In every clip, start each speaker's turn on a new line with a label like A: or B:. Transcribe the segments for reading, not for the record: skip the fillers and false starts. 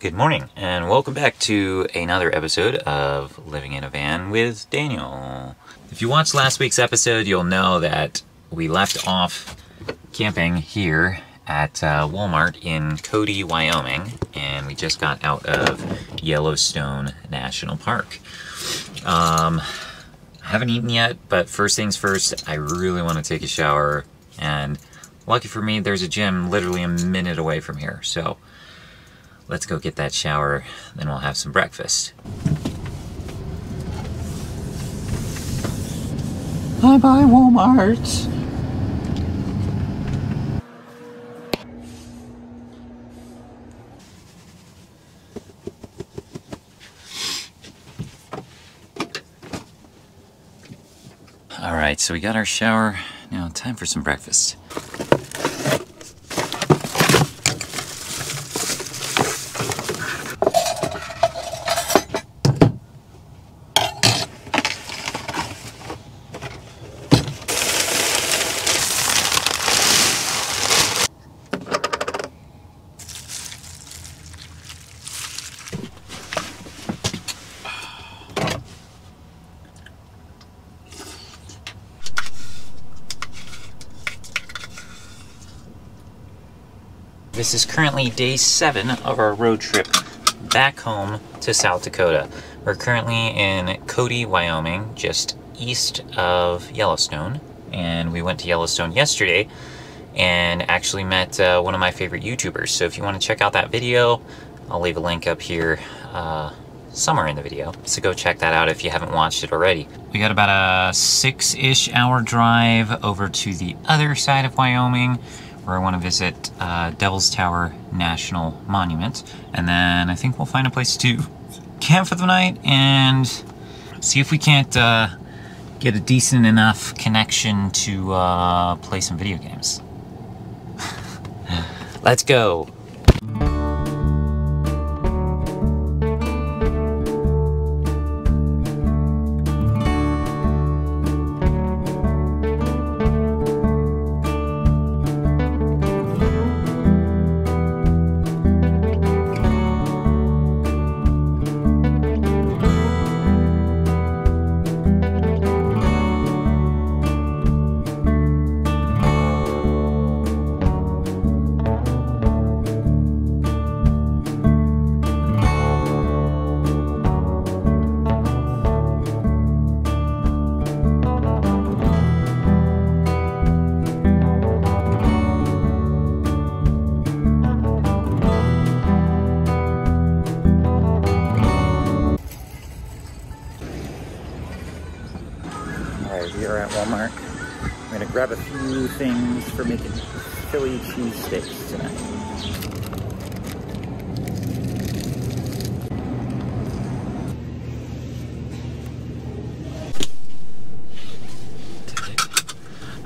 A: Good morning, and welcome back to another episode of Living in a Van with Daniel. If you watched last week's episode, you'll know that we left off camping here at Walmart in Cody, Wyoming, and we just got out of Yellowstone National Park. I haven't eaten yet, but first things first, I really want to take a shower, and lucky for me, there's a gym literally a minute away from here, so let's go get that shower, then we'll have some breakfast. Bye-bye, Walmart. All right, so we got our shower. Now time for some breakfast. This is currently day 7 of our road trip back home to South Dakota. We're currently in Cody, Wyoming, just east of Yellowstone. And we went to Yellowstone yesterday and actually met one of my favorite YouTubers. So if you want to check out that video, I'll leave a link up here somewhere in the video. So go check that out if you haven't watched it already. We got about a 6-ish hour drive over to the other side of Wyoming, where I want to visit Devil's Tower National Monument. And then I think we'll find a place to camp for the night and see if we can't get a decent enough connection to play some video games. Let's go. We are at Walmart. I'm gonna grab a few things for making Philly cheesesteaks tonight.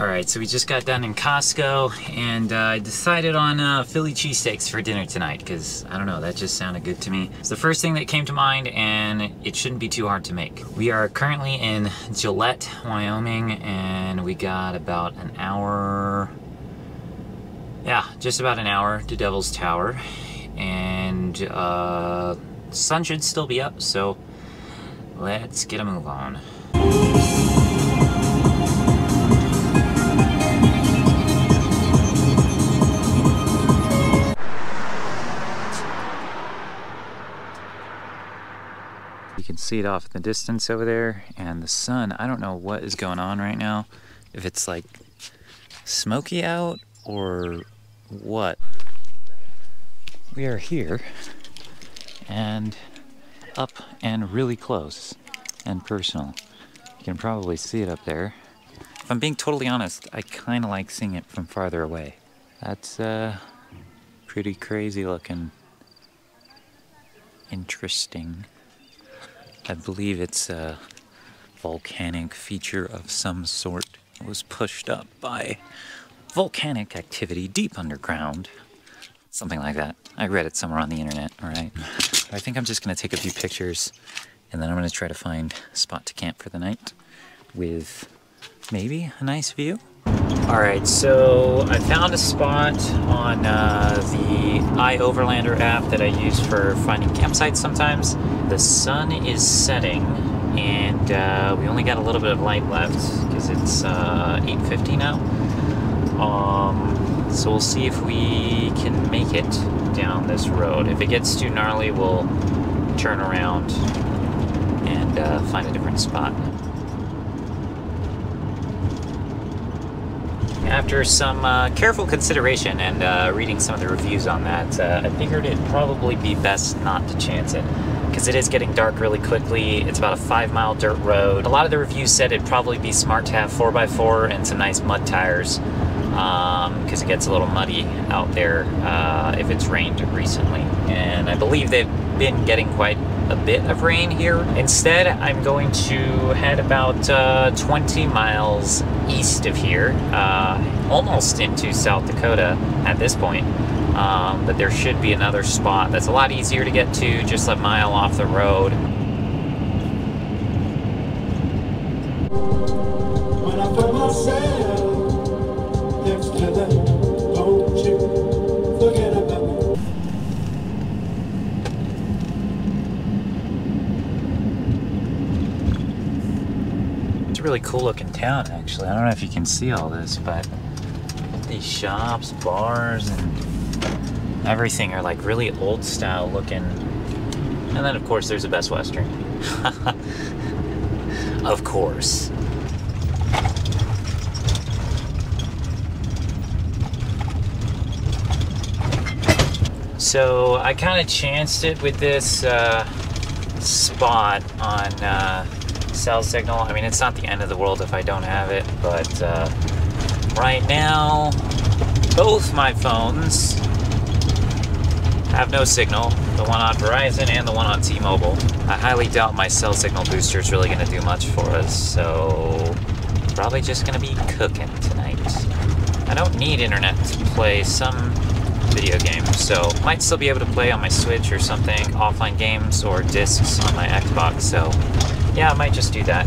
A: Alright, so we just got done in Costco, and I decided on Philly cheesesteaks for dinner tonight, because, I don't know, that just sounded good to me. It's the first thing that came to mind, and it shouldn't be too hard to make. We are currently in Gillette, Wyoming, and we got about an hour, yeah, just about an hour to Devil's Tower, and the sun should still be up, so let's get a move on. You can see it off in the distance over there, and the sun, I don't know what is going on right now, if it's like smoky out or what. We are here and up and really close and personal. You can probably see it up there. If I'm being totally honest, I kind of like seeing it from farther away. That's pretty crazy looking. Interesting. I believe it's a volcanic feature of some sort. It was pushed up by volcanic activity deep underground. Something like that. I read it somewhere on the internet, alright? I think I'm just going to take a few pictures, and then I'm going to try to find a spot to camp for the night with maybe a nice view. Alright, so I found a spot on the iOverlander app that I use for finding campsites sometimes. The sun is setting, and we only got a little bit of light left because it's 8:50 now. So we'll see if we can make it down this road. If it gets too gnarly, we'll turn around and find a different spot. After some careful consideration and reading some of the reviews on that, I figured it'd probably be best not to chance it, because it is getting dark really quickly. It's about a 5-mile dirt road. A lot of the reviews said it'd probably be smart to have 4x4 and some nice mud tires, because it gets a little muddy out there if it's rained recently. And I believe they've been getting quite a bit of rain here. Instead, I'm going to head about 20 miles east of here, almost into South Dakota at this point. But there should be another spot that's a lot easier to get to, just a mile off the road.
B: When I put myself next to them, don't you forget about me.
A: It's a really cool looking town, actually. I don't know if you can see all this, but these shops, bars, and everything are like really old style looking. And then of course there's a Best Western. Of course. So I kind of chanced it with this spot on cell signal. I mean, it's not the end of the world if I don't have it, but right now both my phones have no signal, the one on Verizon and the one on T-Mobile. I highly doubt my cell signal booster is really going to do much for us, so probably just going to be cooking tonight. I don't need internet to play some video games, so might still be able to play on my Switch or something, offline games or discs on my Xbox, so yeah, I might just do that.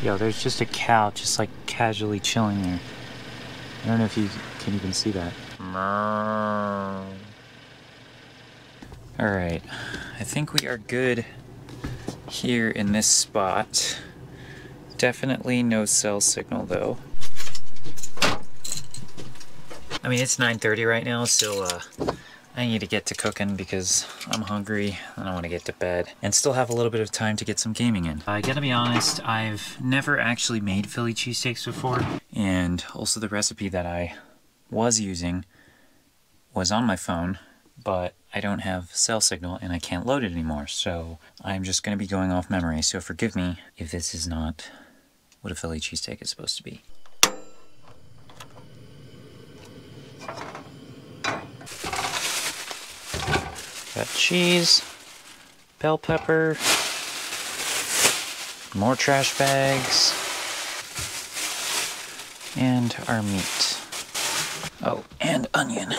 A: Yo, there's just a cow just like casually chilling there. I don't know if you can even see that. Alright, I think we are good here in this spot. Definitely no cell signal though. I mean, it's 9:30 right now, so I need to get to cooking because I'm hungry. I don't want to get to bed and still have a little bit of time to get some gaming in. I gotta be honest, I've never actually made Philly cheesesteaks before, and also the recipe that I was using was on my phone, but I don't have cell signal and I can't load it anymore, so I'm just gonna be going off memory, so forgive me if this is not what a Philly cheesesteak is supposed to be. Got cheese, bell pepper, more trash bags, and our meat. Oh, and onion.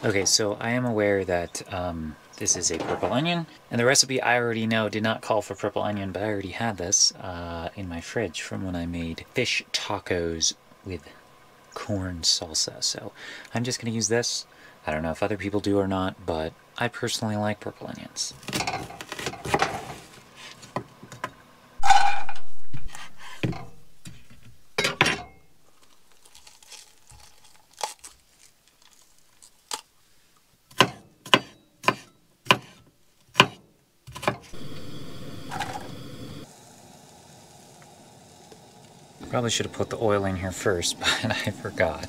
A: Okay, so I am aware that this is a purple onion, and the recipe I already know did not call for purple onion, but I already had this in my fridge from when I made fish tacos with corn salsa. So I'm just going to use this. I don't know if other people do or not, but I personally like purple onions. Probably should have put the oil in here first, but I forgot.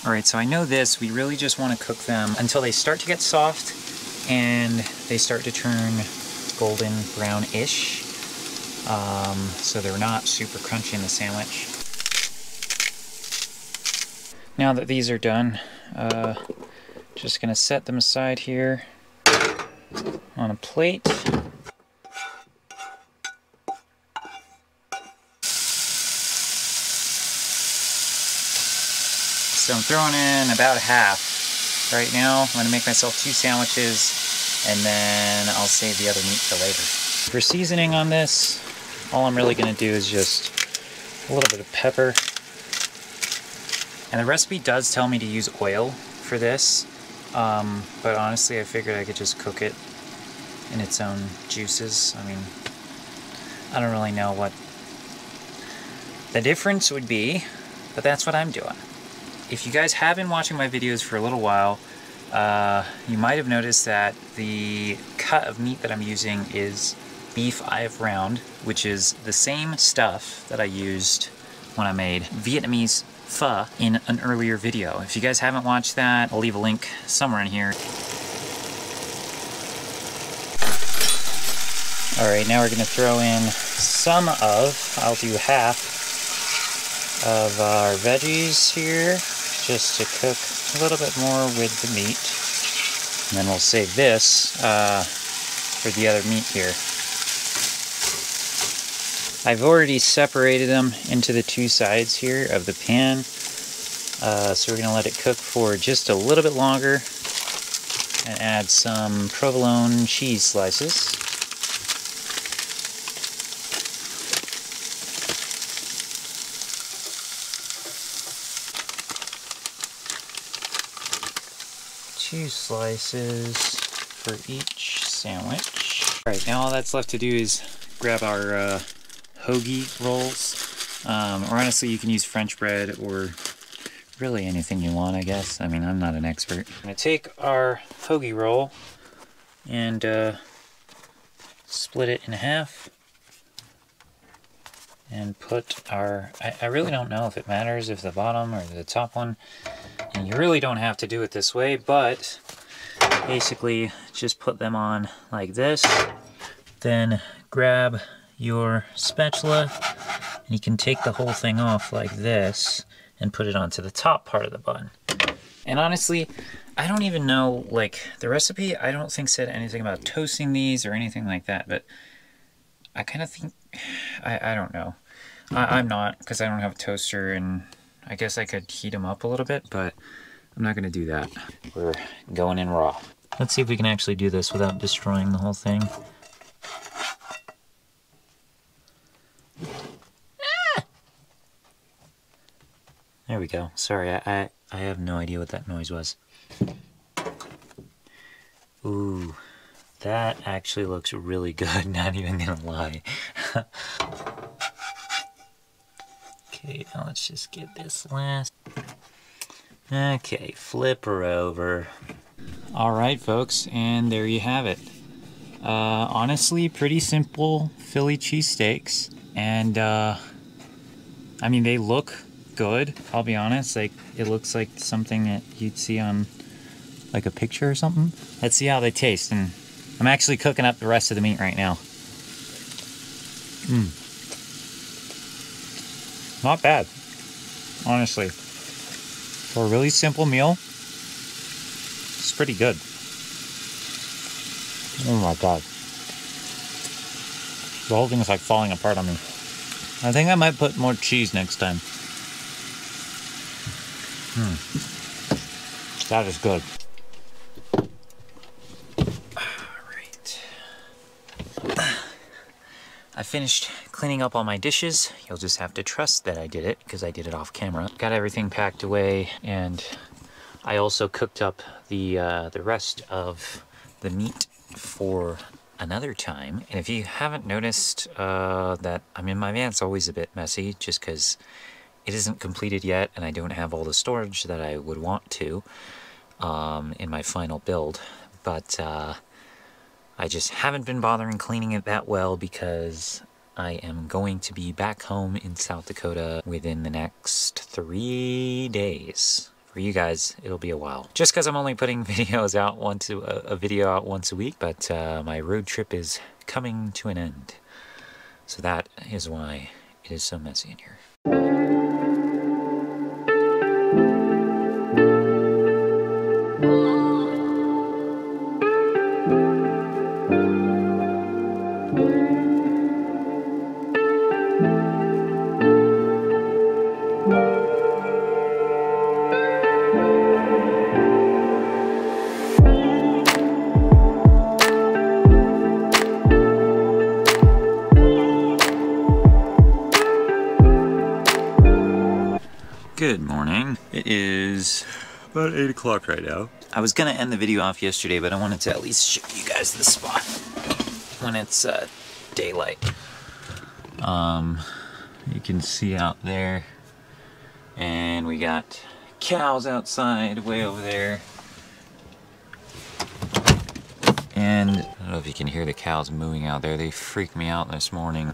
A: All right, so I know this, we really just want to cook them until they start to get soft and they start to turn golden brown-ish. So they're not super crunchy in the sandwich. Now that these are done, just gonna set them aside here on a plate. So I'm throwing in about half right now. I'm gonna make myself 2 sandwiches and then I'll save the other meat for later. For seasoning on this, all I'm really gonna do is just a little bit of pepper. And the recipe does tell me to use oil for this, but honestly I figured I could just cook it in its own juices. I mean, I don't really know what the difference would be, but that's what I'm doing. If you guys have been watching my videos for a little while, you might have noticed that the cut of meat that I'm using is beef IF round, which is the same stuff that I used when I made Vietnamese pho in an earlier video. If you guys haven't watched that, I'll leave a link somewhere in here. Alright, now we're going to throw in some of, I'll do half of our veggies here, just to cook a little bit more with the meat. And then we'll save this for the other meat here. I've already separated them into the 2 sides here of the pan. So we're going to let it cook for just a little bit longer and add some provolone cheese slices. Two slices for each sandwich. Alright, now all that's left to do is grab our hoagie rolls. Or honestly, you can use French bread or really anything you want, I guess. I mean, I'm not an expert. I'm going to take our hoagie roll and split it in half. And put our... I really don't know if it matters if the bottom or the top one. And you really don't have to do it this way, but basically just put them on like this. Then grab your spatula and you can take the whole thing off like this and put it onto the top part of the bun. And honestly, I don't even know, like, the recipe I don't think said anything about toasting these or anything like that, but I kind of think, I don't know. I'm not, because I don't have a toaster, and I guess I could heat them up a little bit, but I'm not going to do that. We're going in raw. Let's see if we can actually do this without destroying the whole thing. Ah! There we go. Sorry, I have no idea what that noise was. Ooh, that actually looks really good, not even gonna lie. Okay, now let's just get this last. Okay, flip her over. Alright folks, and there you have it. Honestly, pretty simple Philly cheesesteaks. And, I mean, they look good, I'll be honest. Like, it looks like something that you'd see on, like, a picture or something. Let's see how they taste, and I'm actually cooking up the rest of the meat right now. Not bad, honestly. For a really simple meal, it's pretty good. Oh my god. The whole thing is like falling apart on me. I think I might put more cheese next time. That is good. Alright. I finished cleaning up all my dishes. You'll just have to trust that I did it, because I did it off camera. Got everything packed away, and I also cooked up the rest of the meat for another time. And if you haven't noticed that, I mean, my van's always a bit messy just because it isn't completed yet and I don't have all the storage that I would want to in my final build. But I just haven't been bothering cleaning it that well because I am going to be back home in South Dakota within the next 3 days. For you guys, it'll be a while. Just because I'm only putting videos out a video out once a week, but my road trip is coming to an end. So that is why it is so messy in here. Good morning. It is about 8 o'clock right now. I was gonna end the video off yesterday, but I wanted to at least show you guys the spot when it's daylight. You can see out there, and we got cows outside way over there. And I don't know if you can hear the cows mooing out there. They freaked me out this morning.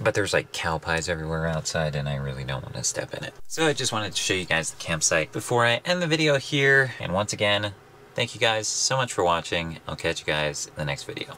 A: But there's like cow pies everywhere outside, and I really don't want to step in it. So I just wanted to show you guys the campsite before I end the video here. And once again, thank you guys so much for watching. I'll catch you guys in the next video.